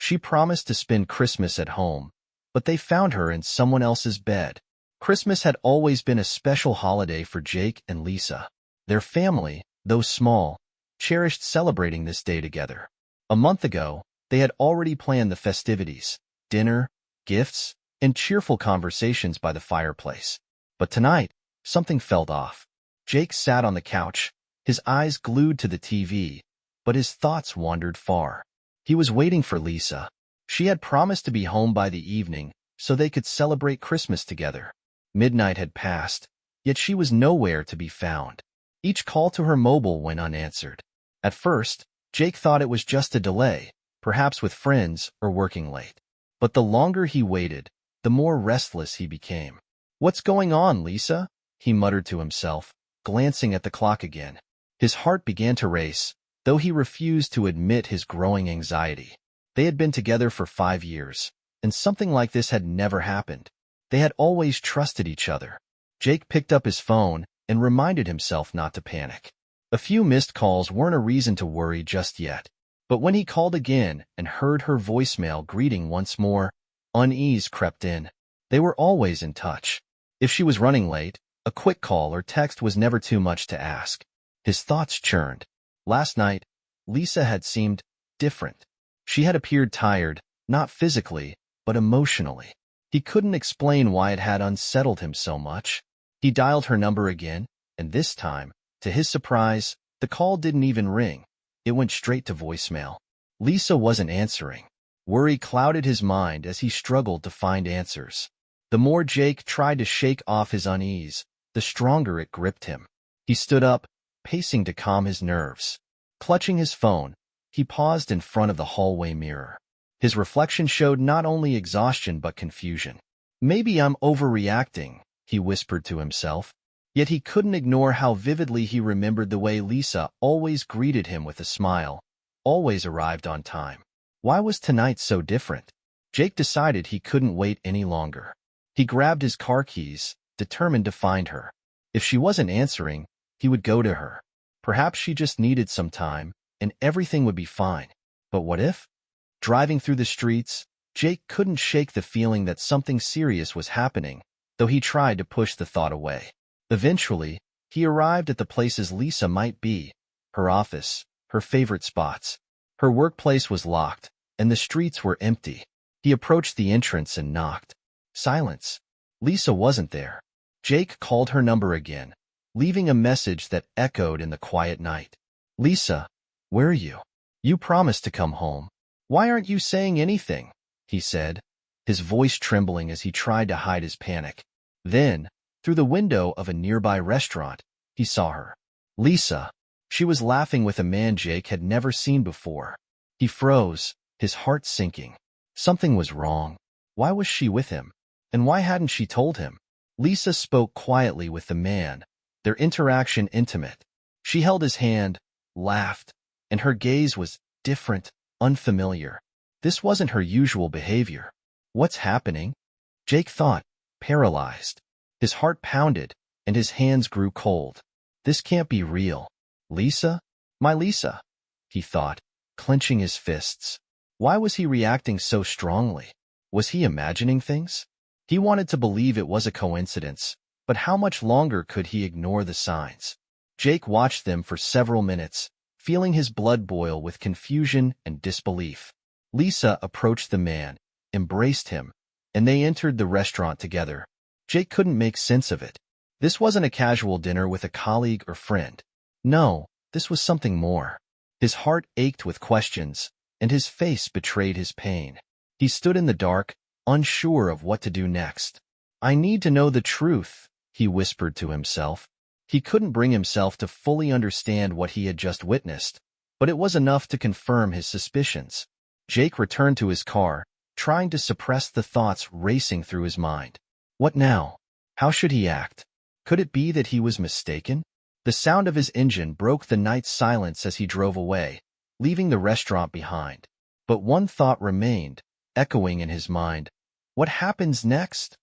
She promised to spend Christmas at home, but they found her in someone else's bed. Christmas had always been a special holiday for Jake and Lisa. Their family, though small, cherished celebrating this day together. A month ago, they had already planned the festivities, dinner, gifts, and cheerful conversations by the fireplace. But tonight, something felt off. Jake sat on the couch, his eyes glued to the TV, but his thoughts wandered far. He was waiting for Lisa. She had promised to be home by the evening so they could celebrate Christmas together. Midnight had passed, yet she was nowhere to be found. Each call to her mobile went unanswered. At first, Jake thought it was just a delay, perhaps with friends or working late. But the longer he waited, the more restless he became. "What's going on, Lisa?" he muttered to himself, glancing at the clock again. His heart began to race, though he refused to admit his growing anxiety. They had been together for 5 years, and something like this had never happened. They had always trusted each other. Jake picked up his phone and reminded himself not to panic. A few missed calls weren't a reason to worry just yet. But when he called again and heard her voicemail greeting once more, unease crept in. They were always in touch. If she was running late, a quick call or text was never too much to ask. His thoughts churned. Last night, Lisa had seemed different. She had appeared tired, not physically, but emotionally. He couldn't explain why it had unsettled him so much. He dialed her number again, and this time, to his surprise, the call didn't even ring. It went straight to voicemail. Lisa wasn't answering. Worry clouded his mind as he struggled to find answers. The more Jake tried to shake off his unease, the stronger it gripped him. He stood up, pacing to calm his nerves. Clutching his phone, he paused in front of the hallway mirror. His reflection showed not only exhaustion but confusion. "Maybe I'm overreacting," he whispered to himself. Yet he couldn't ignore how vividly he remembered the way Lisa always greeted him with a smile, always arrived on time. Why was tonight so different? Jake decided he couldn't wait any longer. He grabbed his car keys, determined to find her. If she wasn't answering, he would go to her. Perhaps she just needed some time, and everything would be fine. But what if? Driving through the streets, Jake couldn't shake the feeling that something serious was happening, though he tried to push the thought away. Eventually, he arrived at the places Lisa might be, her office, her favorite spots. Her workplace was locked, and the streets were empty. He approached the entrance and knocked. Silence. Lisa wasn't there. Jake called her number again, leaving a message that echoed in the quiet night. "Lisa, where are you? You promised to come home. Why aren't you saying anything?" he said, his voice trembling as he tried to hide his panic. Then, through the window of a nearby restaurant, he saw her. Lisa. She was laughing with a man Jake had never seen before. He froze, his heart sinking. Something was wrong. Why was she with him? And why hadn't she told him? Lisa spoke quietly with the man, their interaction intimate. She held his hand, laughed, and her gaze was different, unfamiliar. This wasn't her usual behavior. What's happening? Jake thought, paralyzed. His heart pounded, and his hands grew cold. This can't be real. Lisa? My Lisa, he thought, clenching his fists. Why was he reacting so strongly? Was he imagining things? He wanted to believe it was a coincidence, but how much longer could he ignore the signs? Jake watched them for several minutes, feeling his blood boil with confusion and disbelief. Lisa approached the man, embraced him, and they entered the restaurant together. Jake couldn't make sense of it. This wasn't a casual dinner with a colleague or friend. No, this was something more. His heart ached with questions, and his face betrayed his pain. He stood in the dark, unsure of what to do next. "I need to know the truth," he whispered to himself. He couldn't bring himself to fully understand what he had just witnessed, but it was enough to confirm his suspicions. Jake returned to his car, trying to suppress the thoughts racing through his mind. What now? How should he act? Could it be that he was mistaken? The sound of his engine broke the night's silence as he drove away, leaving the restaurant behind. But one thought remained, echoing in his mind. What happens next?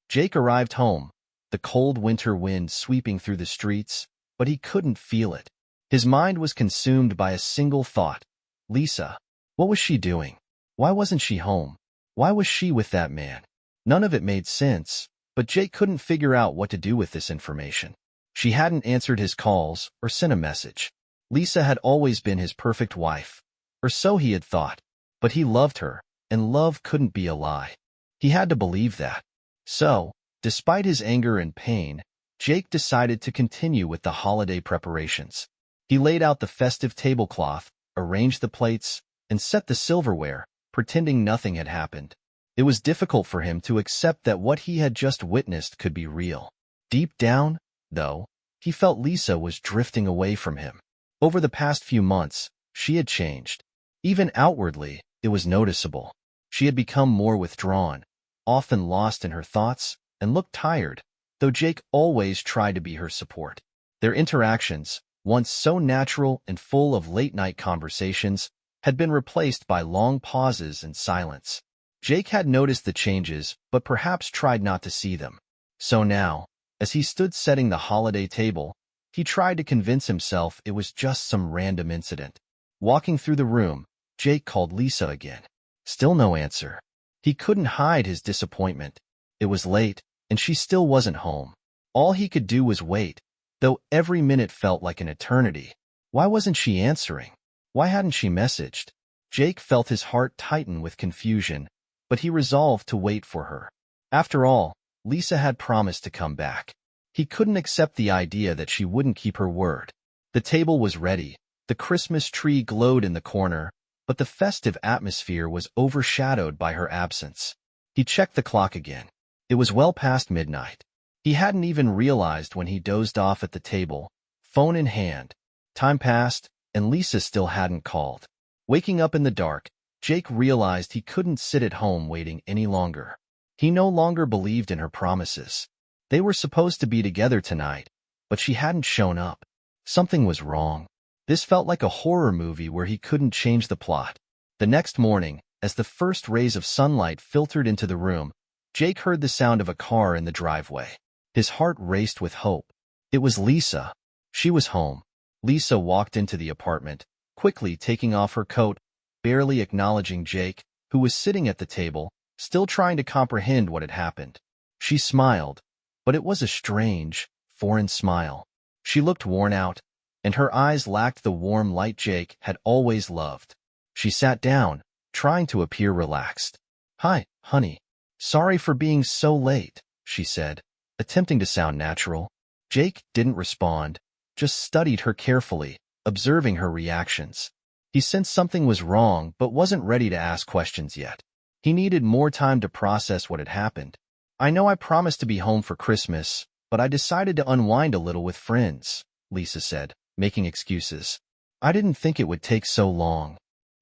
Jake arrived home, the cold winter wind sweeping through the streets, but he couldn't feel it. His mind was consumed by a single thought. Lisa. What was she doing? Why wasn't she home? Why was she with that man? None of it made sense, but Jake couldn't figure out what to do with this information. She hadn't answered his calls or sent a message. Lisa had always been his perfect wife, or so he had thought, but he loved her, and love couldn't be a lie. He had to believe that. So, despite his anger and pain, Jake decided to continue with the holiday preparations. He laid out the festive tablecloth, arranged the plates, and set the silverware, pretending nothing had happened. It was difficult for him to accept that what he had just witnessed could be real. Deep down, though, he felt Lisa was drifting away from him. Over the past few months, she had changed. Even outwardly, it was noticeable. She had become more withdrawn, often lost in her thoughts, and looked tired, though Jake always tried to be her support. Their interactions, once so natural and full of late-night conversations, had been replaced by long pauses and silence. Jake had noticed the changes, but perhaps tried not to see them. So now, as he stood setting the holiday table, he tried to convince himself it was just some random incident. Walking through the room, Jake called Lisa again. Still no answer. He couldn't hide his disappointment. It was late, and she still wasn't home. All he could do was wait, though every minute felt like an eternity. Why wasn't she answering? Why hadn't she messaged? Jake felt his heart tighten with confusion, but he resolved to wait for her. After all, Lisa had promised to come back. He couldn't accept the idea that she wouldn't keep her word. The table was ready, the Christmas tree glowed in the corner, but the festive atmosphere was overshadowed by her absence. He checked the clock again. It was well past midnight. He hadn't even realized when he dozed off at the table, phone in hand. Time passed, and Lisa still hadn't called. Waking up in the dark, Jake realized he couldn't sit at home waiting any longer. He no longer believed in her promises. They were supposed to be together tonight, but she hadn't shown up. Something was wrong. This felt like a horror movie where he couldn't change the plot. The next morning, as the first rays of sunlight filtered into the room, Jake heard the sound of a car in the driveway. His heart raced with hope. It was Lisa. She was home. Lisa walked into the apartment, quickly taking off her coat, barely acknowledging Jake, who was sitting at the table, still trying to comprehend what had happened. She smiled, but it was a strange, foreign smile. She looked worn out, and her eyes lacked the warm light Jake had always loved. She sat down, trying to appear relaxed. "Hi, honey. Sorry for being so late," she said, attempting to sound natural. Jake didn't respond, just studied her carefully, observing her reactions. He sensed something was wrong but wasn't ready to ask questions yet. He needed more time to process what had happened. "I know I promised to be home for Christmas, but I decided to unwind a little with friends," Lisa said, making excuses. "I didn't think it would take so long."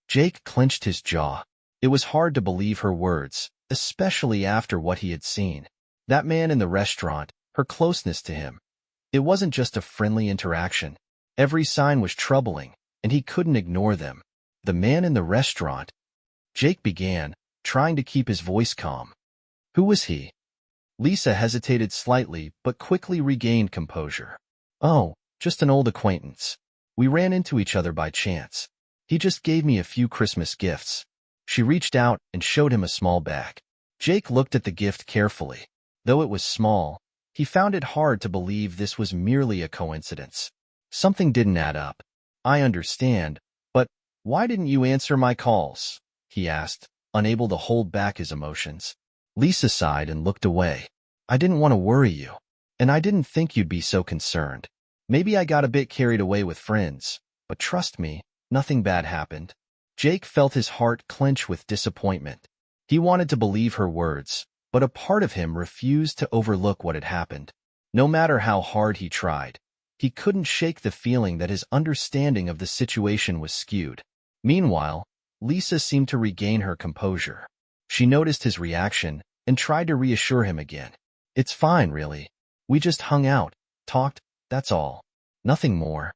Jake clenched his jaw. It was hard to believe her words, especially after what he had seen. That man in the restaurant, her closeness to him. It wasn't just a friendly interaction. Every sign was troubling, and he couldn't ignore them. The man in the restaurant. Jake began, trying to keep his voice calm. Who was he? Lisa hesitated slightly, but quickly regained composure. "Oh, just an old acquaintance. We ran into each other by chance. He just gave me a few Christmas gifts." She reached out and showed him a small bag. Jake looked at the gift carefully. Though it was small, he found it hard to believe this was merely a coincidence. Something didn't add up. "I understand, but why didn't you answer my calls?" he asked, unable to hold back his emotions. Lisa sighed and looked away. "I didn't want to worry you, and I didn't think you'd be so concerned. Maybe I got a bit carried away with friends, but trust me, nothing bad happened." Jake felt his heart clench with disappointment. He wanted to believe her words, but a part of him refused to overlook what had happened. No matter how hard he tried, he couldn't shake the feeling that his understanding of the situation was skewed. Meanwhile, Lisa seemed to regain her composure. She noticed his reaction and tried to reassure him again. "It's fine, really. We just hung out, talked, that's all. Nothing more."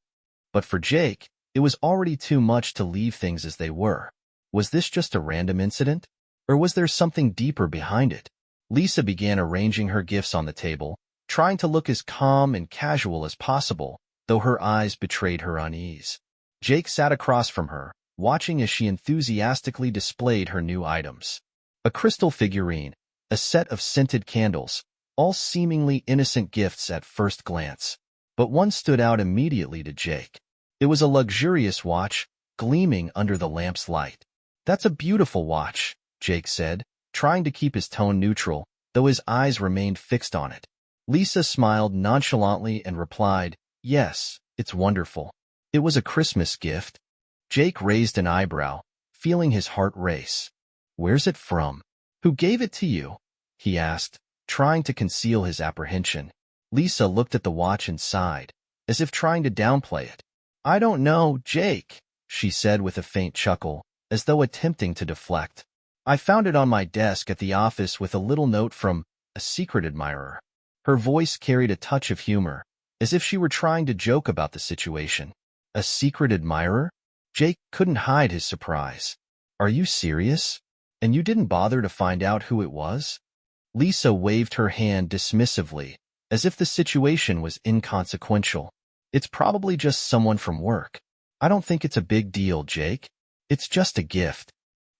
But for Jake, it was already too much to leave things as they were. Was this just a random incident? Or was there something deeper behind it? Lisa began arranging her gifts on the table, trying to look as calm and casual as possible, though her eyes betrayed her unease. Jake sat across from her, watching as she enthusiastically displayed her new items. A crystal figurine, a set of scented candles, all seemingly innocent gifts at first glance. But one stood out immediately to Jake. It was a luxurious watch, gleaming under the lamp's light. "That's a beautiful watch," Jake said, trying to keep his tone neutral, though his eyes remained fixed on it. Lisa smiled nonchalantly and replied, "Yes, it's wonderful. It was a Christmas gift." Jake raised an eyebrow, feeling his heart race. "Where's it from? Who gave it to you?" he asked, trying to conceal his apprehension. Lisa looked at the watch and sighed, as if trying to downplay it. "I don't know, Jake," she said with a faint chuckle, as though attempting to deflect. "I found it on my desk at the office with a little note from a secret admirer." Her voice carried a touch of humor, as if she were trying to joke about the situation. "A secret admirer?" Jake couldn't hide his surprise. "Are you serious? And you didn't bother to find out who it was?" Lisa waved her hand dismissively, as if the situation was inconsequential. "It's probably just someone from work. I don't think it's a big deal, Jake. It's just a gift."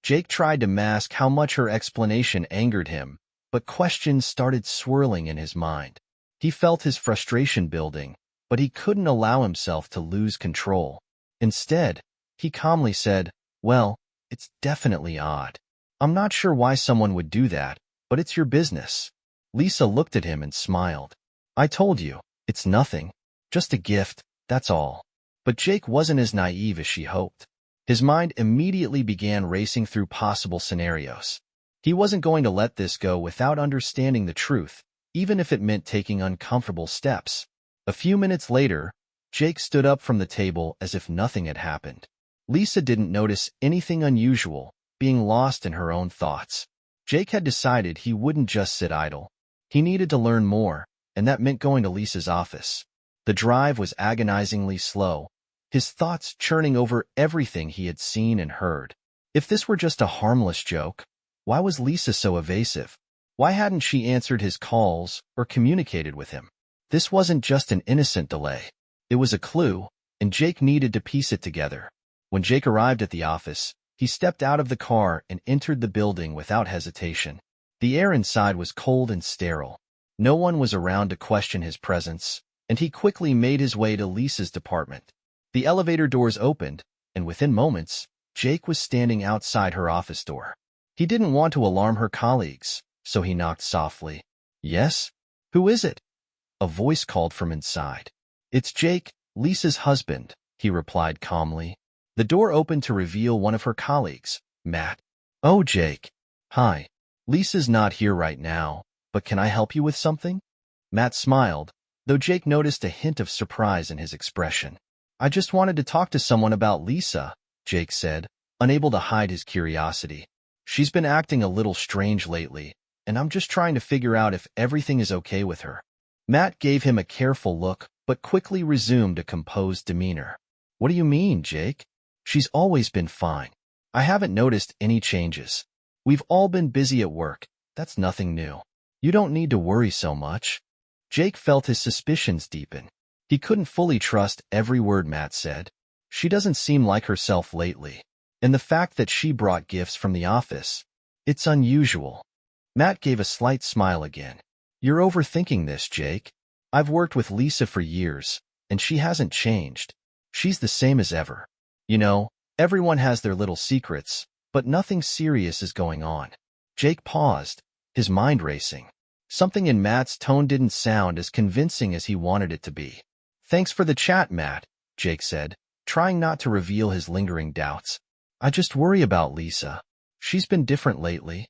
Jake tried to mask how much her explanation angered him, but questions started swirling in his mind. He felt his frustration building, but he couldn't allow himself to lose control. Instead, he calmly said, "Well, it's definitely odd. I'm not sure why someone would do that, but it's your business." Lisa looked at him and smiled. "I told you, it's nothing. Just a gift, that's all." But Jake wasn't as naive as she hoped. His mind immediately began racing through possible scenarios. He wasn't going to let this go without understanding the truth, even if it meant taking uncomfortable steps. A few minutes later, Jake stood up from the table as if nothing had happened. Lisa didn't notice anything unusual, being lost in her own thoughts. Jake had decided he wouldn't just sit idle. He needed to learn more, and that meant going to Lisa's office. The drive was agonizingly slow, his thoughts churning over everything he had seen and heard. If this were just a harmless joke, why was Lisa so evasive? Why hadn't she answered his calls or communicated with him? This wasn't just an innocent delay. It was a clue, and Jake needed to piece it together. When Jake arrived at the office, he stepped out of the car and entered the building without hesitation. The air inside was cold and sterile. No one was around to question his presence, and he quickly made his way to Lisa's department. The elevator doors opened, and within moments, Jake was standing outside her office door. He didn't want to alarm her colleagues, so he knocked softly. "Yes? Who is it?" A voice called from inside. "It's Jake, Lisa's husband," he replied calmly. The door opened to reveal one of her colleagues, Matt. "Oh, Jake. Hi. Lisa's not here right now, but can I help you with something?" Matt smiled, though Jake noticed a hint of surprise in his expression. "I just wanted to talk to someone about Lisa," Jake said, unable to hide his curiosity. "She's been acting a little strange lately, and I'm just trying to figure out if everything is okay with her." Matt gave him a careful look, but quickly resumed a composed demeanor. "What do you mean, Jake? She's always been fine. I haven't noticed any changes. We've all been busy at work. That's nothing new. You don't need to worry so much." Jake felt his suspicions deepen. He couldn't fully trust every word Matt said. She doesn't seem like herself lately. And the fact that she brought gifts from the office, it's unusual. Matt gave a slight smile again. "You're overthinking this, Jake. I've worked with Lisa for years, and she hasn't changed. She's the same as ever. You know, everyone has their little secrets, but nothing serious is going on." Jake paused, his mind racing. Something in Matt's tone didn't sound as convincing as he wanted it to be. "Thanks for the chat, Matt," Jake said, trying not to reveal his lingering doubts. "I just worry about Lisa. She's been different lately."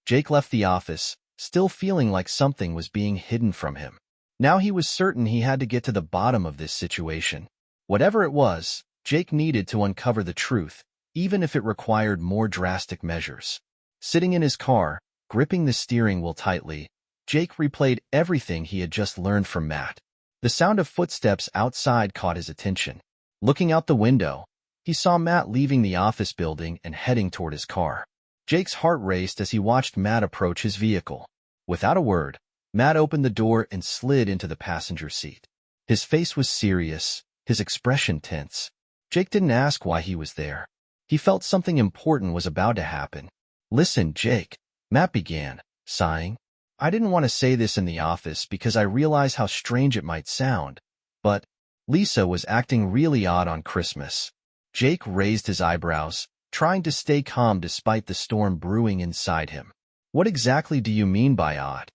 Jake left the office, still feeling like something was being hidden from him. Now he was certain he had to get to the bottom of this situation. Whatever it was, Jake needed to uncover the truth, even if it required more drastic measures. Sitting in his car, gripping the steering wheel tightly, Jake replayed everything he had just learned from Matt. The sound of footsteps outside caught his attention. Looking out the window, he saw Matt leaving the office building and heading toward his car. Jake's heart raced as he watched Matt approach his vehicle. Without a word, Matt opened the door and slid into the passenger seat. His face was serious, his expression tense. Jake didn't ask why he was there. He felt something important was about to happen. "Listen, Jake," Matt began, sighing. "I didn't want to say this in the office because I realize how strange it might sound, but Lisa was acting really odd on Christmas." Jake raised his eyebrows, trying to stay calm despite the storm brewing inside him. "What exactly do you mean by odd?"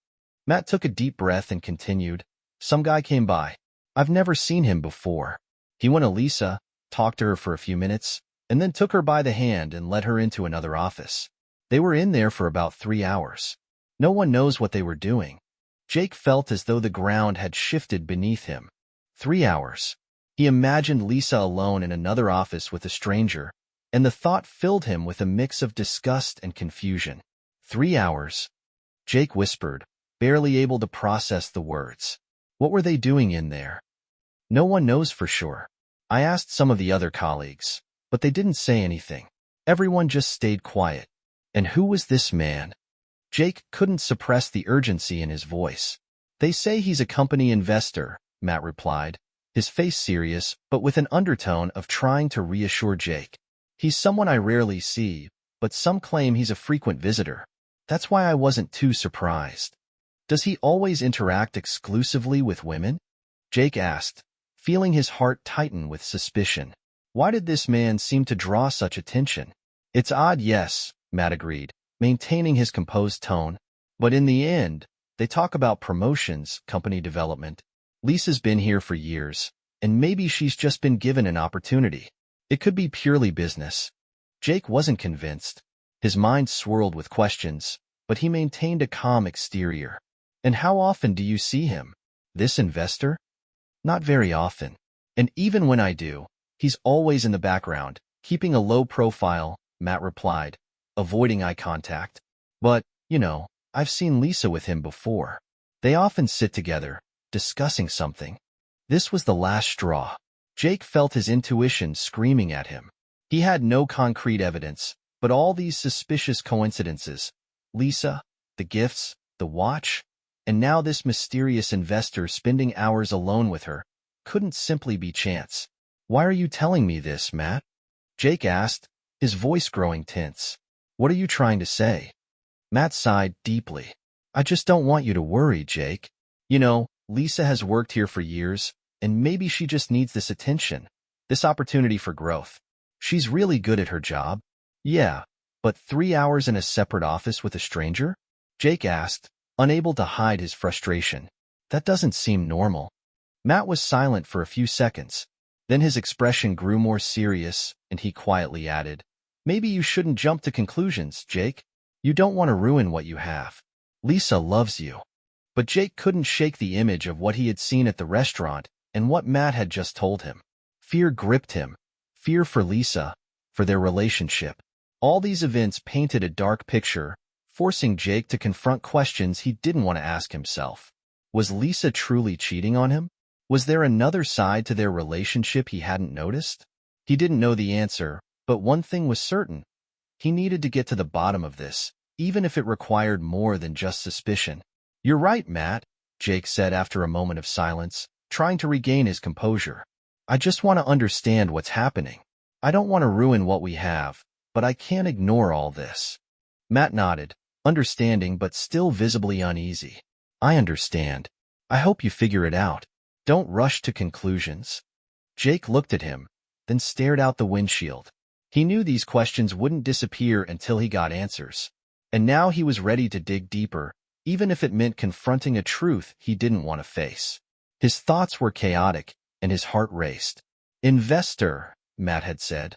Matt took a deep breath and continued. "Some guy came by. I've never seen him before. He went to Lisa, talked to her for a few minutes, and then took her by the hand and led her into another office. They were in there for about 3 hours. No one knows what they were doing." Jake felt as though the ground had shifted beneath him. 3 hours. He imagined Lisa alone in another office with a stranger, and the thought filled him with a mix of disgust and confusion. 3 hours. Jake whispered, barely able to process the words. What were they doing in there? "No one knows for sure. I asked some of the other colleagues, but they didn't say anything. Everyone just stayed quiet." "And who was this man?" Jake couldn't suppress the urgency in his voice. "They say he's a company investor," Matt replied, his face serious but with an undertone of trying to reassure Jake. "He's someone I rarely see, but some claim he's a frequent visitor. That's why I wasn't too surprised." "Does he always interact exclusively with women?" Jake asked, feeling his heart tighten with suspicion. Why did this man seem to draw such attention? "It's odd, yes," Matt agreed, maintaining his composed tone. "But in the end, they talk about promotions, company development. Lisa's been here for years, and maybe she's just been given an opportunity. It could be purely business." Jake wasn't convinced. His mind swirled with questions, but he maintained a calm exterior. "And how often do you see him? This investor?" "Not very often. And even when I do, he's always in the background, keeping a low profile," Matt replied, avoiding eye contact. "But, I've seen Lisa with him before. They often sit together, discussing something." This was the last straw. Jake felt his intuition screaming at him. He had no concrete evidence, but all these suspicious coincidences, Lisa, the gifts, the watch, and now this mysterious investor spending hours alone with her, couldn't simply be chance. "Why are you telling me this, Matt?" Jake asked, his voice growing tense. "What are you trying to say?" Matt sighed deeply. "I just don't want you to worry, Jake. Lisa has worked here for years, and maybe she just needs this attention, this opportunity for growth. She's really good at her job." "Yeah, but 3 hours in a separate office with a stranger?" Jake asked, unable to hide his frustration. "That doesn't seem normal." Matt was silent for a few seconds. Then his expression grew more serious, and he quietly added, "Maybe you shouldn't jump to conclusions, Jake. You don't want to ruin what you have. Lisa loves you." But Jake couldn't shake the image of what he had seen at the restaurant and what Matt had just told him. Fear gripped him. Fear for Lisa, for their relationship. All these events painted a dark picture, forcing Jake to confront questions he didn't want to ask himself. Was Lisa truly cheating on him? Was there another side to their relationship he hadn't noticed? He didn't know the answer, but one thing was certain. He needed to get to the bottom of this, even if it required more than just suspicion. "You're right, Matt," Jake said after a moment of silence, trying to regain his composure. "I just want to understand what's happening. I don't want to ruin what we have, but I can't ignore all this." Matt nodded, understanding but still visibly uneasy. "I understand. I hope you figure it out. Don't rush to conclusions." Jake looked at him, then stared out the windshield. He knew these questions wouldn't disappear until he got answers. And now he was ready to dig deeper, even if it meant confronting a truth he didn't want to face. His thoughts were chaotic, and his heart raced. "Investor," Matt had said.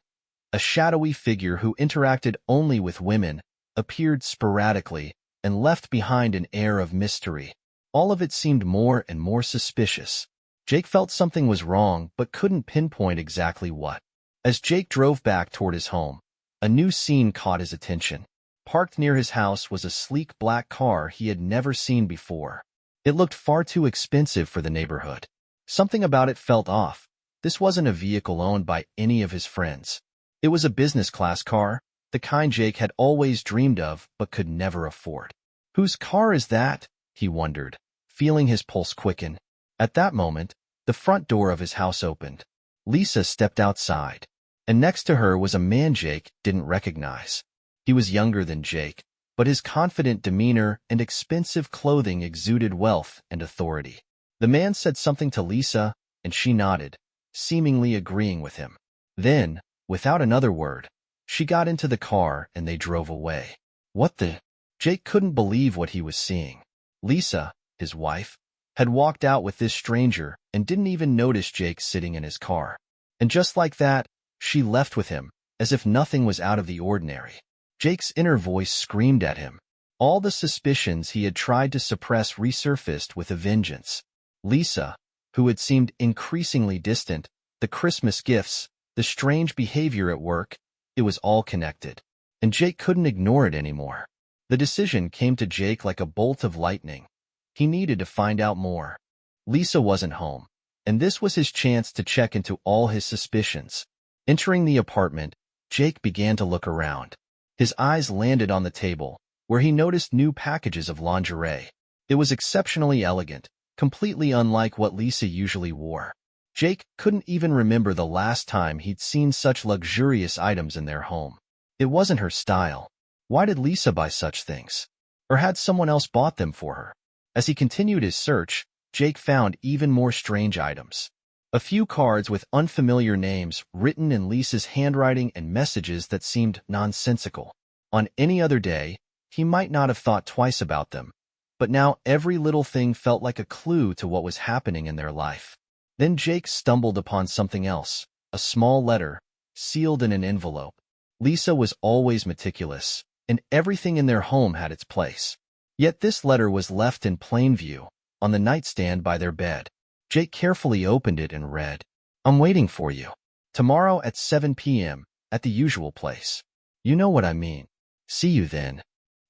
A shadowy figure who interacted only with women, appeared sporadically, and left behind an air of mystery. All of it seemed more and more suspicious. Jake felt something was wrong, but couldn't pinpoint exactly what. As Jake drove back toward his home, a new scene caught his attention. Parked near his house was a sleek black car he had never seen before. It looked far too expensive for the neighborhood. Something about it felt off. This wasn't a vehicle owned by any of his friends. It was a business-class car, the kind Jake had always dreamed of but could never afford. "Whose car is that?" he wondered, feeling his pulse quicken. At that moment, the front door of his house opened. Lisa stepped outside. and next to her was a man Jake didn't recognize. He was younger than Jake, but his confident demeanor and expensive clothing exuded wealth and authority. The man said something to Lisa, and she nodded, seemingly agreeing with him. Then, without another word, she got into the car and they drove away. What the? Jake couldn't believe what he was seeing. Lisa, his wife, had walked out with this stranger and didn't even notice Jake sitting in his car. And just like that, she left with him, as if nothing was out of the ordinary. Jake's inner voice screamed at him. All the suspicions he had tried to suppress resurfaced with a vengeance. Lisa, who had seemed increasingly distant, the Christmas gifts, the strange behavior at work, it was all connected. And Jake couldn't ignore it anymore. The decision came to Jake like a bolt of lightning. He needed to find out more. Lisa wasn't home, and this was his chance to check into all his suspicions. Entering the apartment, Jake began to look around. His eyes landed on the table, where he noticed new packages of lingerie. It was exceptionally elegant, completely unlike what Lisa usually wore. Jake couldn't even remember the last time he'd seen such luxurious items in their home. It wasn't her style. Why did Lisa buy such things? Or had someone else bought them for her? As he continued his search, Jake found even more strange items. A few cards with unfamiliar names written in Lisa's handwriting and messages that seemed nonsensical. On any other day, he might not have thought twice about them, but now every little thing felt like a clue to what was happening in their life. Then Jake stumbled upon something else, a small letter, sealed in an envelope. Lisa was always meticulous, and everything in their home had its place. Yet this letter was left in plain view, on the nightstand by their bed. Jake carefully opened it and read, "I'm waiting for you. Tomorrow at 7 p.m., at the usual place. You know what I mean. See you then."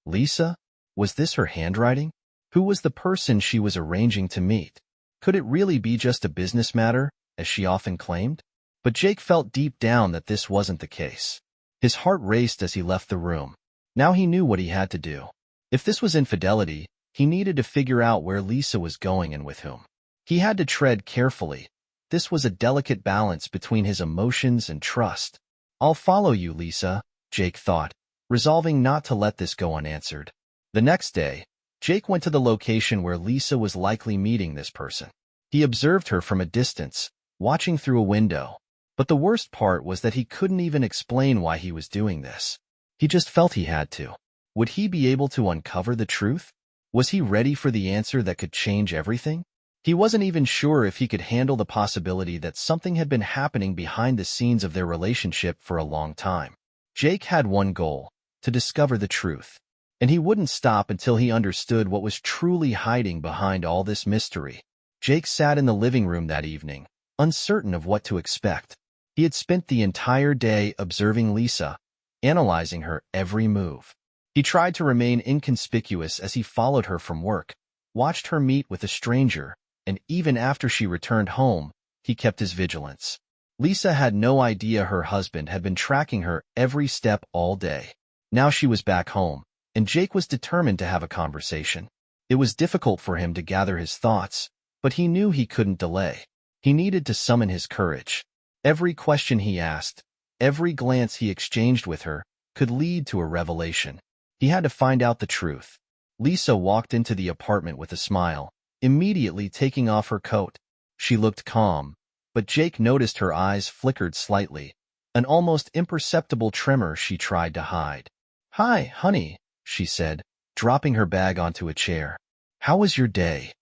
Lisa? Was this her handwriting? Who was the person she was arranging to meet? Could it really be just a business matter, as she often claimed? But Jake felt deep down that this wasn't the case. His heart raced as he left the room. Now he knew what he had to do. If this was infidelity, he needed to figure out where Lisa was going and with whom. He had to tread carefully. This was a delicate balance between his emotions and trust. "I'll follow you, Lisa," Jake thought, resolving not to let this go unanswered. The next day, Jake went to the location where Lisa was likely meeting this person. He observed her from a distance, watching through a window. But the worst part was that he couldn't even explain why he was doing this. He just felt he had to. Would he be able to uncover the truth? Was he ready for the answer that could change everything? He wasn't even sure if he could handle the possibility that something had been happening behind the scenes of their relationship for a long time. Jake had one goal, to discover the truth. And he wouldn't stop until he understood what was truly hiding behind all this mystery. Jake sat in the living room that evening, uncertain of what to expect. He had spent the entire day observing Lisa, analyzing her every move. He tried to remain inconspicuous as he followed her from work, watched her meet with a stranger, and even after she returned home, he kept his vigilance. Lisa had no idea her husband had been tracking her every step all day. Now she was back home, and Jake was determined to have a conversation. It was difficult for him to gather his thoughts, but he knew he couldn't delay. He needed to summon his courage. Every question he asked, every glance he exchanged with her, could lead to a revelation. He had to find out the truth. Lisa walked into the apartment with a smile, immediately taking off her coat. She looked calm, but Jake noticed her eyes flickered slightly, an almost imperceptible tremor she tried to hide. "Hi, honey," she said, dropping her bag onto a chair. "How was your day?"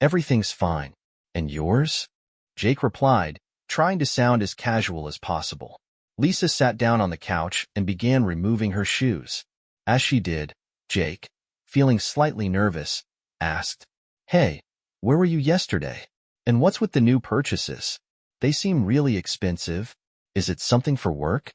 "Everything's fine. And yours?" Jake replied, trying to sound as casual as possible. Lisa sat down on the couch and began removing her shoes. As she did, Jake, feeling slightly nervous, asked, "Hey, where were you yesterday? And what's with the new purchases? They seem really expensive. Is it something for work?"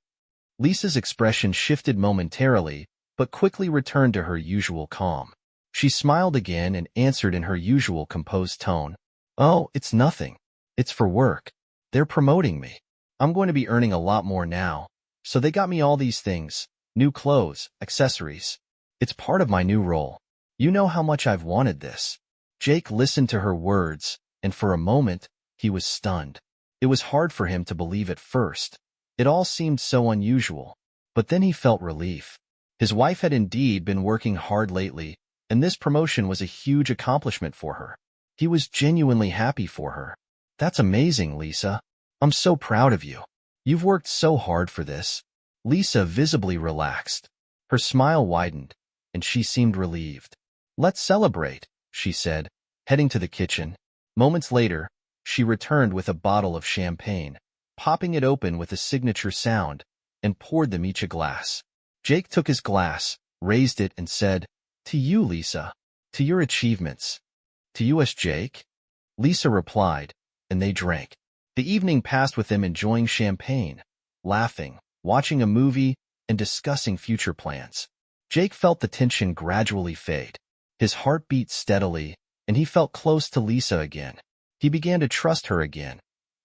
Lisa's expression shifted momentarily, but quickly returned to her usual calm. She smiled again and answered in her usual composed tone, "Oh, it's nothing. It's for work. They're promoting me. I'm going to be earning a lot more now, so they got me all these things, new clothes, accessories. It's part of my new role. You know how much I've wanted this." Jake listened to her words, and for a moment, he was stunned. It was hard for him to believe at first. It all seemed so unusual. But then he felt relief. His wife had indeed been working hard lately, and this promotion was a huge accomplishment for her. He was genuinely happy for her. That's amazing, Lisa. I'm so proud of you. You've worked so hard for this. Lisa visibly relaxed. Her smile widened, and she seemed relieved. Let's celebrate, she said, heading to the kitchen. Moments later, she returned with a bottle of champagne, popping it open with a signature sound, and poured them each a glass. Jake took his glass, raised it, and said, "To you, Lisa. To your achievements." "To you, Jake?" Lisa replied, and they drank. The evening passed with them enjoying champagne, laughing, watching a movie, and discussing future plans. Jake felt the tension gradually fade. His heart beat steadily, and he felt close to Lisa again. He began to trust her again,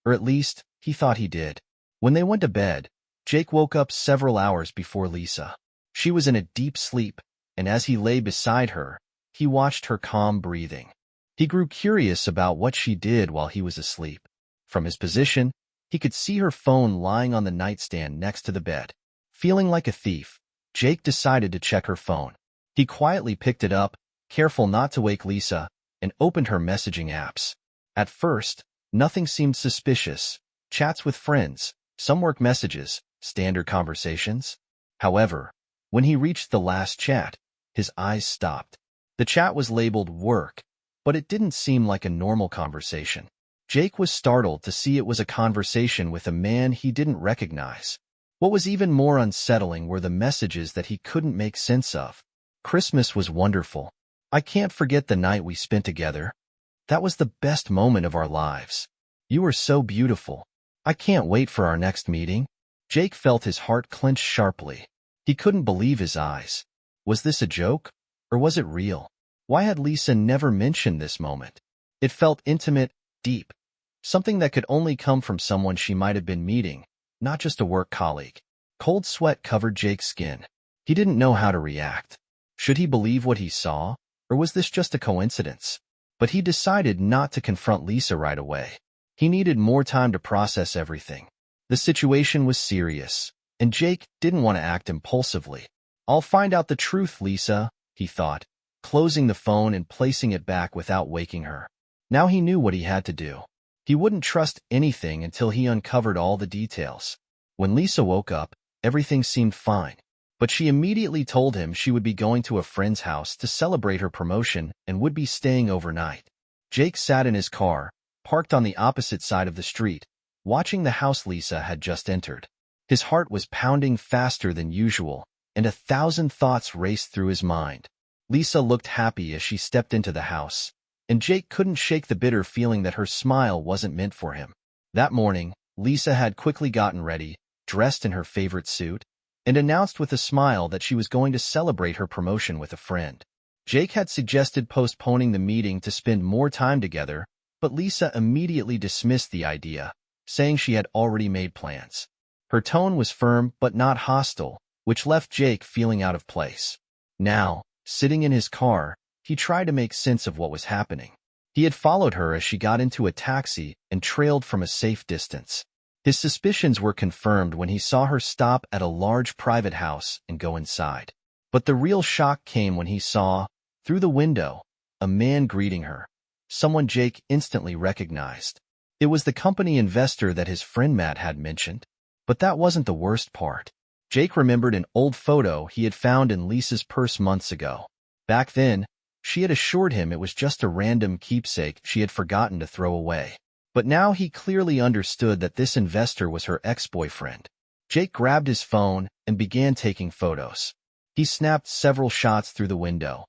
or at least, he thought he did. When they went to bed, Jake woke up several hours before Lisa. She was in a deep sleep, and as he lay beside her, he watched her calm breathing. He grew curious about what she did while he was asleep. From his position, he could see her phone lying on the nightstand next to the bed. Feeling like a thief, Jake decided to check her phone. He quietly picked it up, careful not to wake Lisa, and opened her messaging apps. At first, nothing seemed suspicious. Chats with friends, some work messages, standard conversations. However, when he reached the last chat, his eyes stopped. The chat was labeled work, but it didn't seem like a normal conversation. Jake was startled to see it was a conversation with a man he didn't recognize. What was even more unsettling were the messages that he couldn't make sense of. "Christmas was wonderful. I can't forget the night we spent together. That was the best moment of our lives. You were so beautiful. I can't wait for our next meeting." Jake felt his heart clench sharply. He couldn't believe his eyes. Was this a joke, or was it real? Why had Lisa never mentioned this moment? It felt intimate, deep, something that could only come from someone she might have been meeting, not just a work colleague. Cold sweat covered Jake's skin. He didn't know how to react. Should he believe what he saw, or was this just a coincidence? But he decided not to confront Lisa right away. He needed more time to process everything. The situation was serious, and Jake didn't want to act impulsively. "I'll find out the truth, Lisa," he thought, closing the phone and placing it back without waking her. Now he knew what he had to do. He wouldn't trust anything until he uncovered all the details. When Lisa woke up, everything seemed fine, but she immediately told him she would be going to a friend's house to celebrate her promotion and would be staying overnight. Jake sat in his car, parked on the opposite side of the street, watching the house Lisa had just entered. His heart was pounding faster than usual, and 1,000 thoughts raced through his mind. Lisa looked happy as she stepped into the house, and Jake couldn't shake the bitter feeling that her smile wasn't meant for him. That morning, Lisa had quickly gotten ready, dressed in her favorite suit, and announced with a smile that she was going to celebrate her promotion with a friend. Jake had suggested postponing the meeting to spend more time together, but Lisa immediately dismissed the idea, saying she had already made plans. Her tone was firm but not hostile, which left Jake feeling out of place. Now, sitting in his car, he tried to make sense of what was happening. He had followed her as she got into a taxi and trailed from a safe distance. His suspicions were confirmed when he saw her stop at a large private house and go inside. But the real shock came when he saw, through the window, a man greeting her, someone Jake instantly recognized. It was the company investor that his friend Matt had mentioned. But that wasn't the worst part. Jake remembered an old photo he had found in Lisa's purse months ago. Back then, she had assured him it was just a random keepsake she had forgotten to throw away. But now he clearly understood that this investor was her ex-boyfriend. Jake grabbed his phone and began taking photos. He snapped several shots through the window.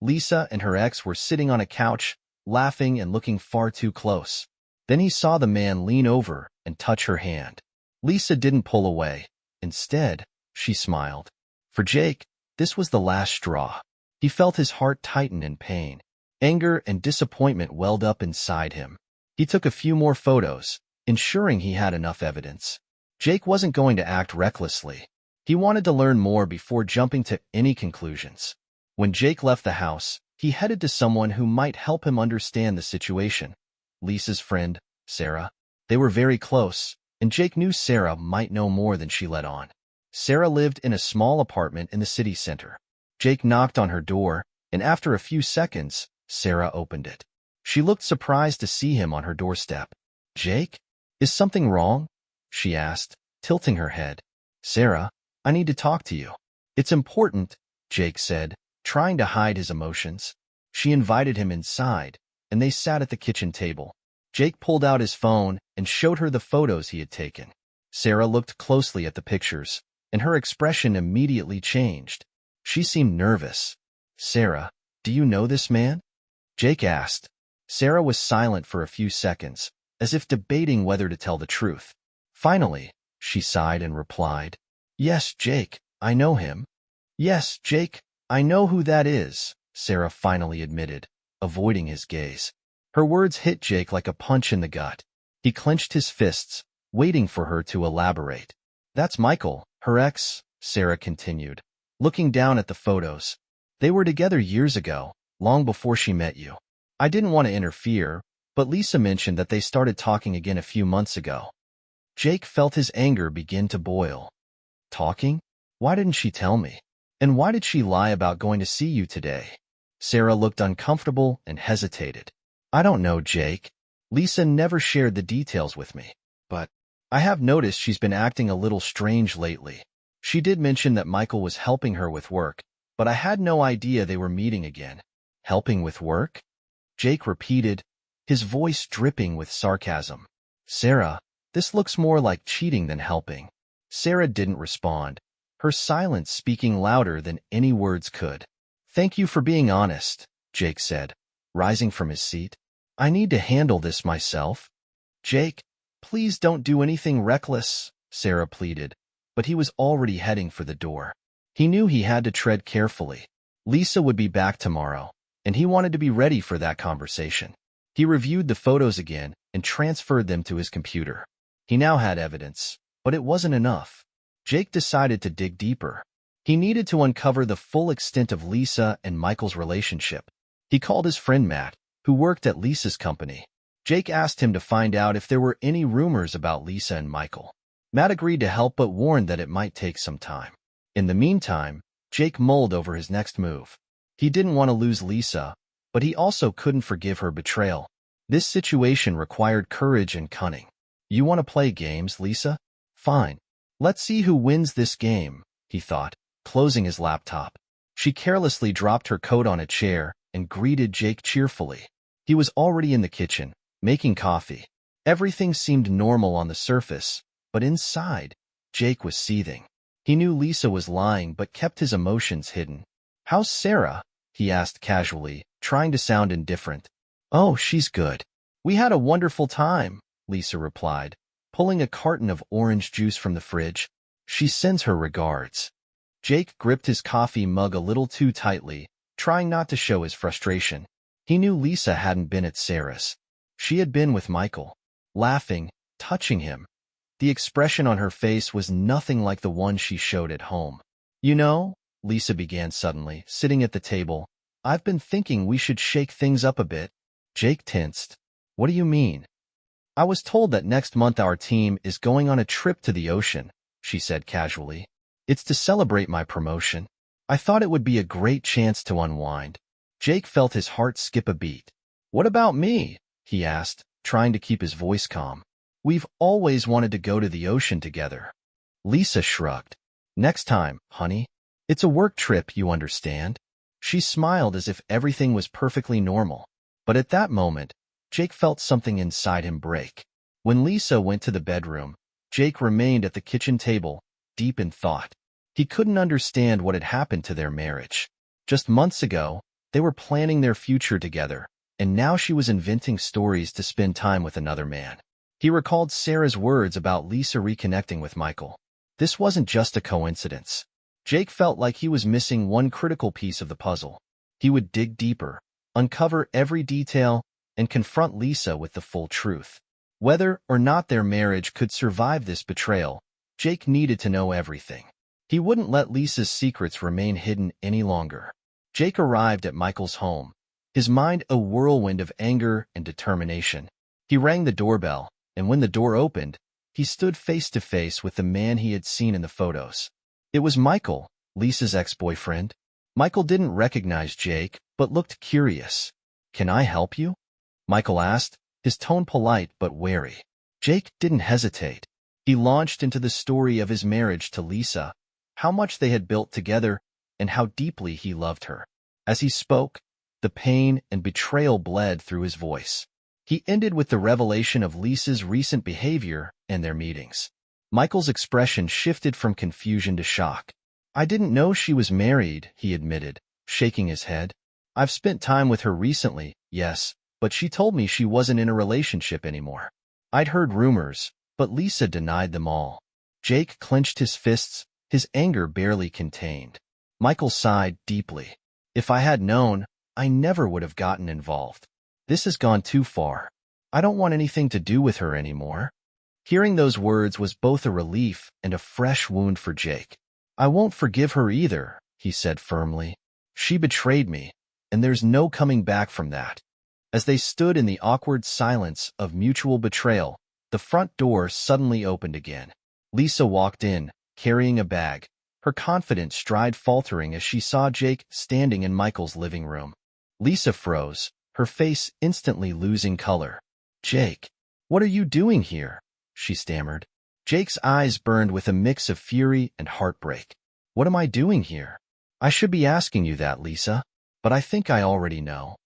Lisa and her ex were sitting on a couch, laughing and looking far too close. Then he saw the man lean over and touch her hand. Lisa didn't pull away. Instead, she smiled. For Jake, this was the last straw. He felt his heart tighten in pain. Anger and disappointment welled up inside him. He took a few more photos, ensuring he had enough evidence. Jake wasn't going to act recklessly. He wanted to learn more before jumping to any conclusions. When Jake left the house, he headed to someone who might help him understand the situation. Lisa's friend, Sarah. They were very close, and Jake knew Sarah might know more than she let on. Sarah lived in a small apartment in the city center. Jake knocked on her door, and after a few seconds, Sarah opened it. She looked surprised to see him on her doorstep. "Jake? Is something wrong?" she asked, tilting her head. "Sarah, I need to talk to you." "It's important," Jake said, trying to hide his emotions. She invited him inside, and they sat at the kitchen table. Jake pulled out his phone and showed her the photos he had taken. Sarah looked closely at the pictures, and her expression immediately changed. She seemed nervous. "Sarah, do you know this man?" Jake asked. Sarah was silent for a few seconds, as if debating whether to tell the truth. Finally, she sighed and replied, "Yes, Jake, I know him." "Yes, Jake, I know who that is," Sarah finally admitted, avoiding his gaze. Her words hit Jake like a punch in the gut. He clenched his fists, waiting for her to elaborate. "That's Michael, her ex," Sarah continued, looking down at the photos. "They were together years ago, long before she met you. I didn't want to interfere, but Lisa mentioned that they started talking again a few months ago." Jake felt his anger begin to boil. "Talking? Why didn't she tell me? And why did she lie about going to see you today?" Sarah looked uncomfortable and hesitated. "I don't know, Jake. Lisa never shared the details with me, but I have noticed she's been acting a little strange lately. She did mention that Michael was helping her with work, but I had no idea they were meeting again." "Helping with work?" Jake repeated, his voice dripping with sarcasm. "Sarah, this looks more like cheating than helping." Sarah didn't respond, her silence speaking louder than any words could. "Thank you for being honest," Jake said, rising from his seat. "I need to handle this myself." "Jake, please don't do anything reckless," Sarah pleaded, but he was already heading for the door. He knew he had to tread carefully. Lisa would be back tomorrow, and he wanted to be ready for that conversation. He reviewed the photos again and transferred them to his computer. He now had evidence, but it wasn't enough. Jake decided to dig deeper. He needed to uncover the full extent of Lisa and Michael's relationship. He called his friend Matt, who worked at Lisa's company. Jake asked him to find out if there were any rumors about Lisa and Michael. Matt agreed to help but warned that it might take some time. In the meantime, Jake mulled over his next move. He didn't want to lose Lisa, but he also couldn't forgive her betrayal. This situation required courage and cunning. "You want to play games, Lisa? Fine. Let's see who wins this game," he thought, closing his laptop. She carelessly dropped her coat on a chair and greeted Jake cheerfully. He was already in the kitchen, making coffee. Everything seemed normal on the surface, but inside, Jake was seething. He knew Lisa was lying but kept his emotions hidden. "How's Sarah?" he asked casually, trying to sound indifferent. "Oh, she's good. We had a wonderful time," Lisa replied, pulling a carton of orange juice from the fridge. "She sends her regards." Jake gripped his coffee mug a little too tightly, trying not to show his frustration. He knew Lisa hadn't been at Sarah's. She had been with Michael, laughing, touching him. The expression on her face was nothing like the one she showed at home. "You know," Lisa began suddenly, sitting at the table, "I've been thinking we should shake things up a bit." Jake tensed. "What do you mean?" "I was told that next month our team is going on a trip to the ocean," she said casually. "It's to celebrate my promotion. I thought it would be a great chance to unwind." Jake felt his heart skip a beat. "What about me?" he asked, trying to keep his voice calm. "We've always wanted to go to the ocean together." Lisa shrugged. "Next time, honey. It's a work trip, you understand." She smiled as if everything was perfectly normal. But at that moment, Jake felt something inside him break. When Lisa went to the bedroom, Jake remained at the kitchen table, deep in thought. He couldn't understand what had happened to their marriage. Just months ago, they were planning their future together, and now she was inventing stories to spend time with another man. He recalled Sarah's words about Lisa reconnecting with Michael. This wasn't just a coincidence. Jake felt like he was missing one critical piece of the puzzle. He would dig deeper, uncover every detail, and confront Lisa with the full truth. Whether or not their marriage could survive this betrayal, Jake needed to know everything. He wouldn't let Lisa's secrets remain hidden any longer. Jake arrived at Michael's home, his mind a whirlwind of anger and determination. He rang the doorbell, and when the door opened, he stood face to face with the man he had seen in the photos. It was Michael, Lisa's ex-boyfriend. Michael didn't recognize Jake, but looked curious. "Can I help you?" Michael asked, his tone polite but wary. Jake didn't hesitate. He launched into the story of his marriage to Lisa, how much they had built together, and how deeply he loved her. As he spoke, the pain and betrayal bled through his voice. He ended with the revelation of Lisa's recent behavior and their meetings. Michael's expression shifted from confusion to shock. "I didn't know she was married," he admitted, shaking his head. "I've spent time with her recently, yes, but she told me she wasn't in a relationship anymore. I'd heard rumors, but Lisa denied them all." Jake clenched his fists, his anger barely contained. Michael sighed deeply. "If I had known, I never would have gotten involved. This has gone too far. I don't want anything to do with her anymore." Hearing those words was both a relief and a fresh wound for Jake. "I won't forgive her either," he said firmly. "She betrayed me, and there's no coming back from that." As they stood in the awkward silence of mutual betrayal, the front door suddenly opened again. Lisa walked in, carrying a bag, her confident stride faltering as she saw Jake standing in Michael's living room. Lisa froze, her face instantly losing color. "Jake, what are you doing here?" she stammered. Jake's eyes burned with a mix of fury and heartbreak. "What am I doing here? I should be asking you that, Lisa, but I think I already know."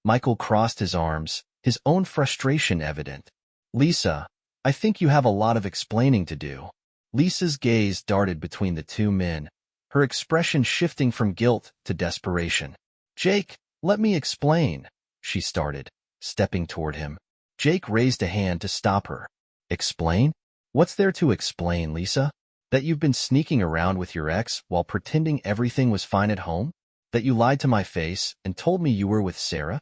Michael crossed his arms, his own frustration evident. "Lisa, I think you have a lot of explaining to do." Lisa's gaze darted between the two men, her expression shifting from guilt to desperation. "Jake, let me explain," she started, stepping toward him. Jake raised a hand to stop her. "Explain? What's there to explain, Lisa? That you've been sneaking around with your ex while pretending everything was fine at home? That you lied to my face and told me you were with Sarah?"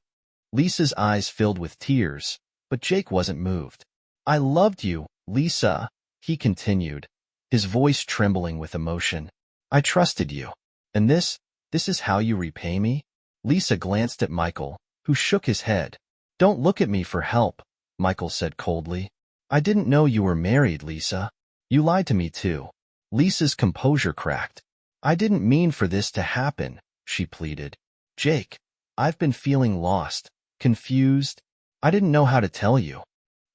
Lisa's eyes filled with tears, but Jake wasn't moved. "I loved you, Lisa," he continued, his voice trembling with emotion. "I trusted you. And this is how you repay me?" Lisa glanced at Michael, who shook his head. "Don't look at me for help," Michael said coldly. "I didn't know you were married, Lisa. You lied to me too." Lisa's composure cracked. "I didn't mean for this to happen," she pleaded. "Jake, I've been feeling lost, confused. I didn't know how to tell you.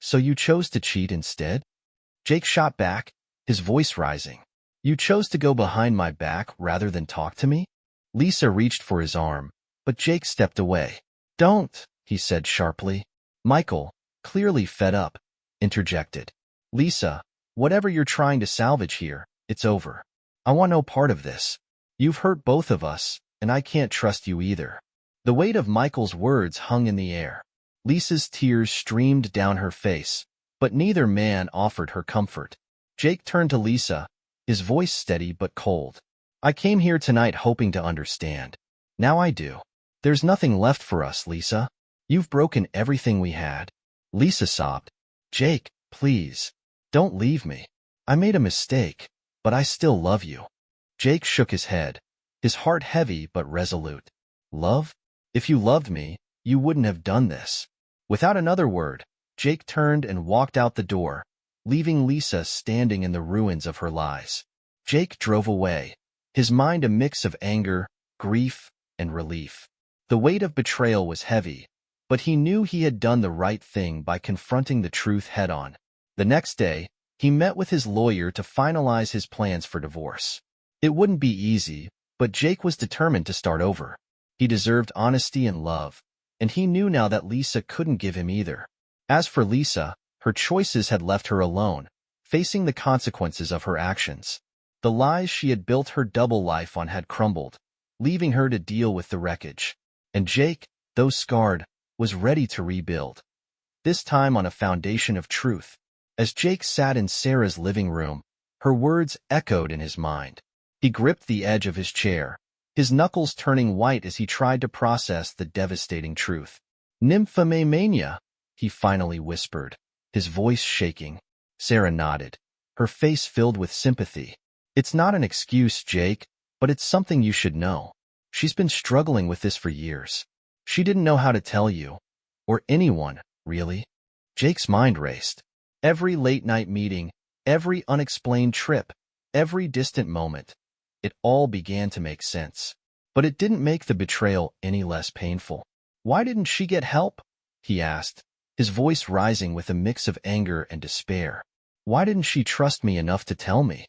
So you chose to cheat instead?" Jake shot back, his voice rising. "You chose to go behind my back rather than talk to me?" Lisa reached for his arm, but Jake stepped away. "Don't," he said sharply. Michael, clearly fed up, interjected. "Lisa, whatever you're trying to salvage here, it's over. I want no part of this. You've hurt both of us, and I can't trust you either." The weight of Michael's words hung in the air. Lisa's tears streamed down her face, but neither man offered her comfort. Jake turned to Lisa, his voice steady but cold. "I came here tonight hoping to understand. Now I do. There's nothing left for us, Lisa. You've broken everything we had." Lisa sobbed. "Jake, please, don't leave me. I made a mistake, but I still love you." Jake shook his head, his heart heavy but resolute. "Love? If you loved me, you wouldn't have done this." Without another word, Jake turned and walked out the door, leaving Lisa standing in the ruins of her lies. Jake drove away, his mind a mix of anger, grief, and relief. The weight of betrayal was heavy, but he knew he had done the right thing by confronting the truth head-on. The next day, he met with his lawyer to finalize his plans for divorce. It wouldn't be easy, but Jake was determined to start over. He deserved honesty and love, and he knew now that Lisa couldn't give him either. As for Lisa, her choices had left her alone, facing the consequences of her actions. The lies she had built her double life on had crumbled, leaving her to deal with the wreckage. And Jake, though scarred, was ready to rebuild, this time on a foundation of truth. As Jake sat in Sarah's living room, her words echoed in his mind. He gripped the edge of his chair, his knuckles turning white as he tried to process the devastating truth. "Nymphomania," he finally whispered, his voice shaking. Sarah nodded, her face filled with sympathy. "It's not an excuse, Jake, but it's something you should know. She's been struggling with this for years. She didn't know how to tell you, or anyone, really." Jake's mind raced. Every late-night meeting, Every unexplained trip, every distant moment, it all began to make sense. But it didn't make the betrayal any less painful. Why didn't she get help? He asked, his voice rising with a mix of anger and despair. Why didn't she trust me enough to tell me?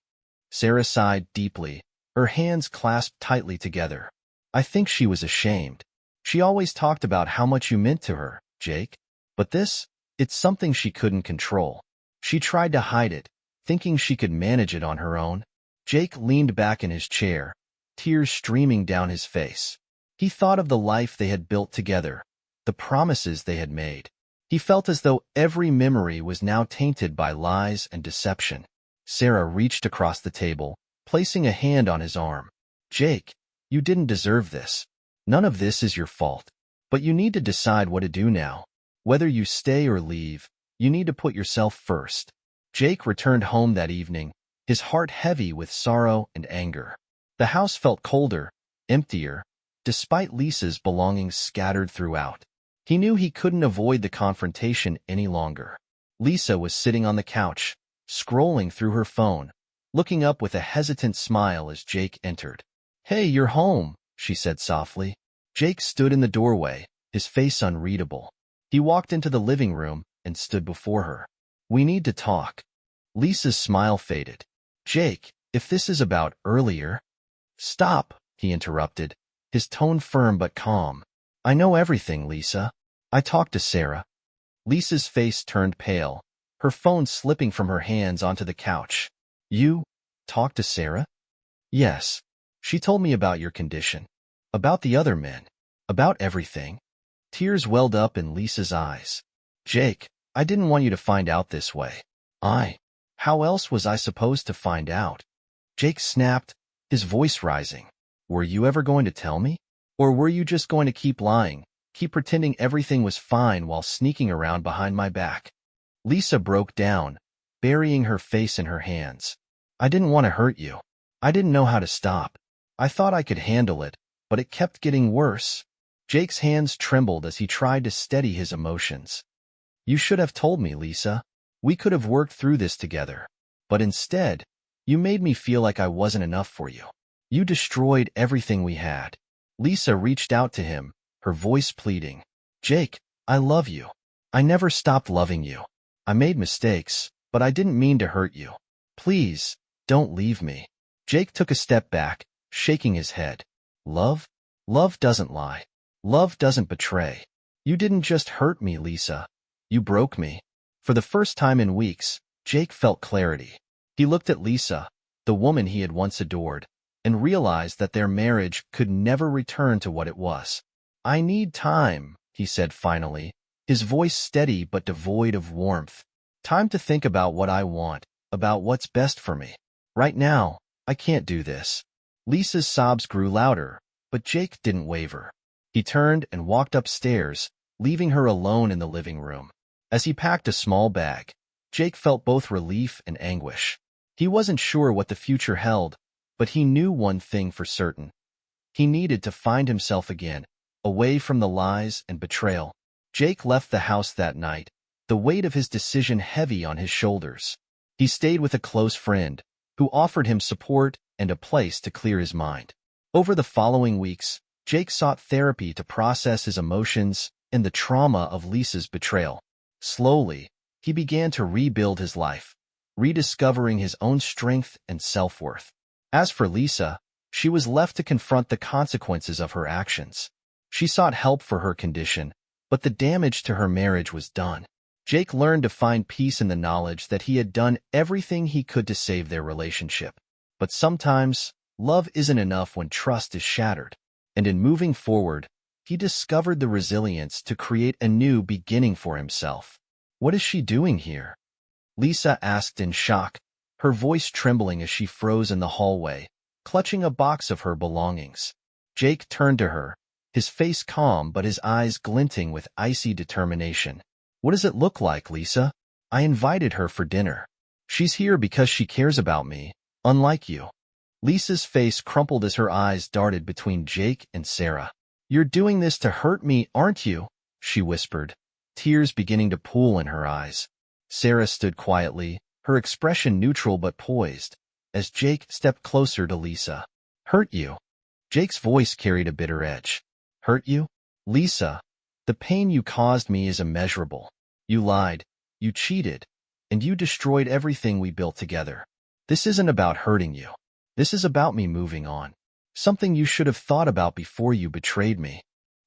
Sarah sighed deeply, her hands clasped tightly together. I think she was ashamed. She always talked about how much you meant to her, Jake. But this, it's something she couldn't control. She tried to hide it, thinking she could manage it on her own. Jake leaned back in his chair, tears streaming down his face. He thought of the life they had built together, the promises they had made. He felt as though every memory was now tainted by lies and deception. Sarah reached across the table, placing a hand on his arm. Jake, you didn't deserve this. None of this is your fault. But you need to decide what to do now. Whether you stay or leave, you need to put yourself first. Jake returned home that evening, his heart heavy with sorrow and anger. The house felt colder, emptier, despite Lisa's belongings scattered throughout. He knew he couldn't avoid the confrontation any longer. Lisa was sitting on the couch, scrolling through her phone, looking up with a hesitant smile as Jake entered. Hey, you're home, she said softly. Jake stood in the doorway, his face unreadable. He walked into the living room and stood before her. We need to talk. Lisa's smile faded. Jake, if this is about earlier... Stop, he interrupted, his tone firm but calm. I know everything, Lisa. I talked to Sarah. Lisa's face turned pale, her phone slipping from her hands onto the couch. You talked to Sarah? Yes. She told me about your condition, about the other men, about everything. Tears welled up in Lisa's eyes. Jake, I didn't want you to find out this way. How else was I supposed to find out? Jake snapped, his voice rising. Were you ever going to tell me? Or were you just going to keep lying, keep pretending everything was fine while sneaking around behind my back? Lisa broke down, burying her face in her hands. I didn't want to hurt you. I didn't know how to stop. I thought I could handle it, but it kept getting worse. Jake's hands trembled as he tried to steady his emotions. You should have told me, Lisa. We could have worked through this together. But instead, you made me feel like I wasn't enough for you. You destroyed everything we had. Lisa reached out to him, her voice pleading. Jake, I love you. I never stopped loving you. I made mistakes, but I didn't mean to hurt you. Please, don't leave me. Jake took a step back, shaking his head. Love? Love doesn't lie. Love doesn't betray. You didn't just hurt me, Lisa. You broke me. For the first time in weeks, Jake felt clarity. He looked at Lisa, the woman he had once adored, and realized that their marriage could never return to what it was. I need time, he said finally, his voice steady but devoid of warmth. Time to think about what I want, about what's best for me. Right now, I can't do this. Lisa's sobs grew louder, but Jake didn't waver. He turned and walked upstairs, leaving her alone in the living room. As he packed a small bag, Jake felt both relief and anguish. He wasn't sure what the future held, but he knew one thing for certain. He needed to find himself again, away from the lies and betrayal. Jake left the house that night, the weight of his decision heavy on his shoulders. He stayed with a close friend, who offered him support and a place to clear his mind. Over the following weeks, Jake sought therapy to process his emotions and the trauma of Lisa's betrayal. Slowly, he began to rebuild his life, rediscovering his own strength and self-worth. As for Lisa, she was left to confront the consequences of her actions. She sought help for her condition, but the damage to her marriage was done. Jake learned to find peace in the knowledge that he had done everything he could to save their relationship. But sometimes, love isn't enough when trust is shattered. And in moving forward, he discovered the resilience to create a new beginning for himself. What is she doing here? Lisa asked in shock, her voice trembling as she froze in the hallway, clutching a box of her belongings. Jake turned to her, his face calm but his eyes glinting with icy determination. What does it look like, Lisa? I invited her for dinner. She's here because she cares about me, unlike you. Lisa's face crumpled as her eyes darted between Jake and Sarah. You're doing this to hurt me, aren't you? She whispered, tears beginning to pool in her eyes. Sarah stood quietly, her expression neutral but poised, as Jake stepped closer to Lisa. Hurt you? Jake's voice carried a bitter edge. Hurt you? Lisa, the pain you caused me is immeasurable. You lied, you cheated, and you destroyed everything we built together. This isn't about hurting you. This is about me moving on. Something you should have thought about before you betrayed me.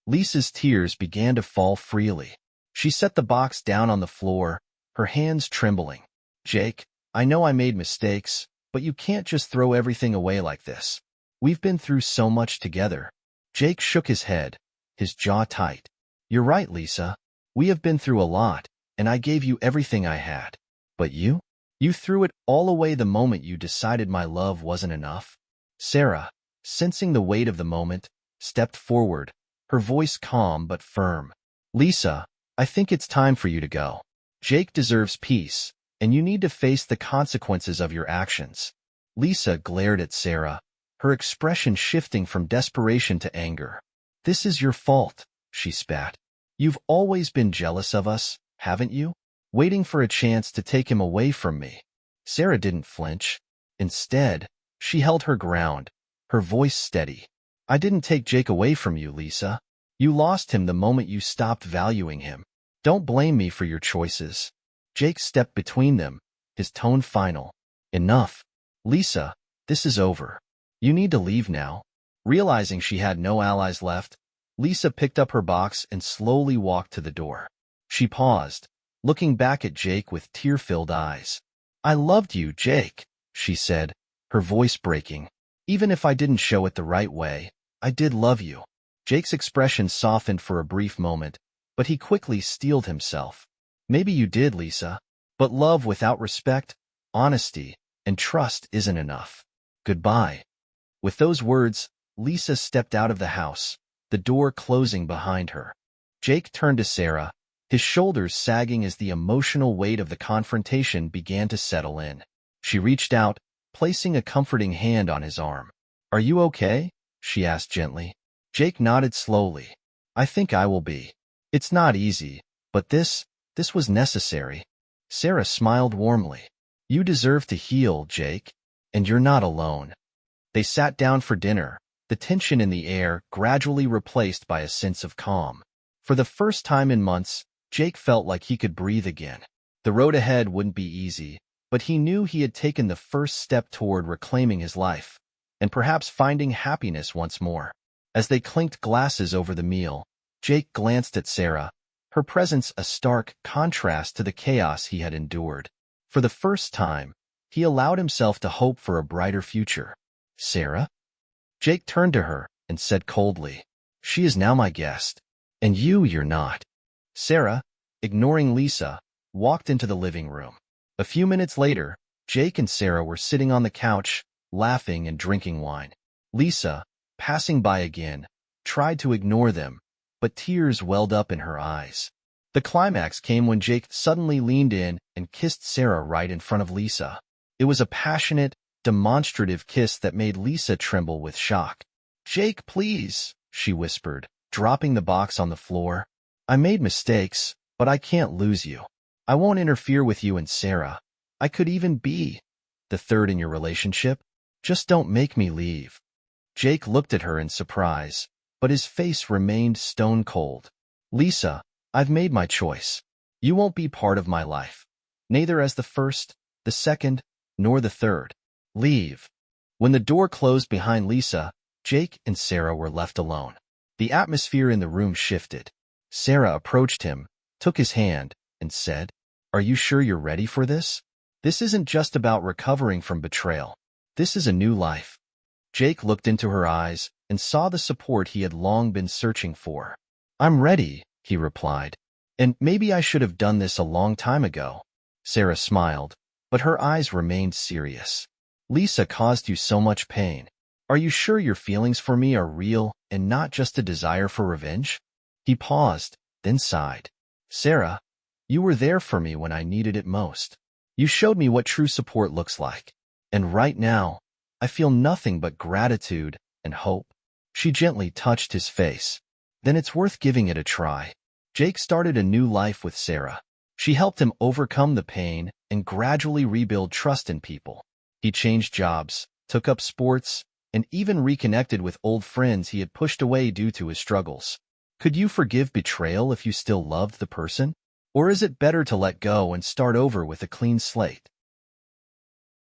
Lisa's tears began to fall freely. She set the box down on the floor, her hands trembling. Jake, I know I made mistakes, but you can't just throw everything away like this. We've been through so much together. Jake shook his head, his jaw tight. You're right, Lisa. We have been through a lot, and I gave you everything I had. But you? You threw it all away the moment you decided my love wasn't enough. Sarah, sensing the weight of the moment, stepped forward, her voice calm but firm. Lisa, I think it's time for you to go. Jake deserves peace, and you need to face the consequences of your actions. Lisa glared at Sarah, her expression shifting from desperation to anger. This is your fault, she spat. You've always been jealous of us, haven't you? Waiting for a chance to take him away from me. Sarah didn't flinch. Instead, she held her ground, her voice steady. I didn't take Jake away from you, Lisa. You lost him the moment you stopped valuing him. Don't blame me for your choices. Jake stepped between them, his tone final. Enough. Lisa, this is over. You need to leave now. Realizing she had no allies left, Lisa picked up her box and slowly walked to the door. She paused, looking back at Jake with tear-filled eyes. I loved you, Jake, she said, her voice breaking. Even if I didn't show it the right way, I did love you. Jake's expression softened for a brief moment, but he quickly steeled himself. Maybe you did, Lisa, but love without respect, honesty, and trust isn't enough. Goodbye. With those words, Lisa stepped out of the house, the door closing behind her. Jake turned to Sarah, his shoulders sagging as the emotional weight of the confrontation began to settle in. She reached out, placing a comforting hand on his arm. Are you okay? She asked gently. Jake nodded slowly. I think I will be. It's not easy, but this was necessary. Sarah smiled warmly. You deserve to heal, Jake, and you're not alone. They sat down for dinner, the tension in the air gradually replaced by a sense of calm. For the first time in months, Jake felt like he could breathe again. The road ahead wouldn't be easy, but he knew he had taken the first step toward reclaiming his life, and perhaps finding happiness once more. As they clinked glasses over the meal, Jake glanced at Sarah, her presence a stark contrast to the chaos he had endured. For the first time, he allowed himself to hope for a brighter future. Sarah? Jake turned to her and said coldly, She is now my guest, and you're not. Sarah, ignoring Lisa, walked into the living room. A few minutes later, Jake and Sarah were sitting on the couch, laughing and drinking wine. Lisa, passing by again, tried to ignore them, but tears welled up in her eyes. The climax came when Jake suddenly leaned in and kissed Sarah right in front of Lisa. It was a passionate, demonstrative kiss that made Lisa tremble with shock. Jake, please, she whispered, dropping the box on the floor. I made mistakes, but I can't lose you. I won't interfere with you and Sarah. I could even be the third in your relationship. Just don't make me leave. Jake looked at her in surprise, but his face remained stone cold. Lisa, I've made my choice. You won't be part of my life, neither as the first, the second, nor the third. Leave. When the door closed behind Lisa, Jake and Sarah were left alone. The atmosphere in the room shifted. Sarah approached him, took his hand, and said, Are you sure you're ready for this? This isn't just about recovering from betrayal. This is a new life. Jake looked into her eyes and saw the support he had long been searching for. I'm ready, he replied. And maybe I should have done this a long time ago. Sarah smiled, but her eyes remained serious. Lisa caused you so much pain. Are you sure your feelings for me are real and not just a desire for revenge? He paused, then sighed. Sarah, you were there for me when I needed it most. You showed me what true support looks like. And right now, I feel nothing but gratitude and hope. She gently touched his face. Then it's worth giving it a try. Jake started a new life with Sarah. She helped him overcome the pain and gradually rebuild trust in people. He changed jobs, took up sports, and even reconnected with old friends he had pushed away due to his struggles. Could you forgive betrayal if you still loved the person? Or is it better to let go and start over with a clean slate?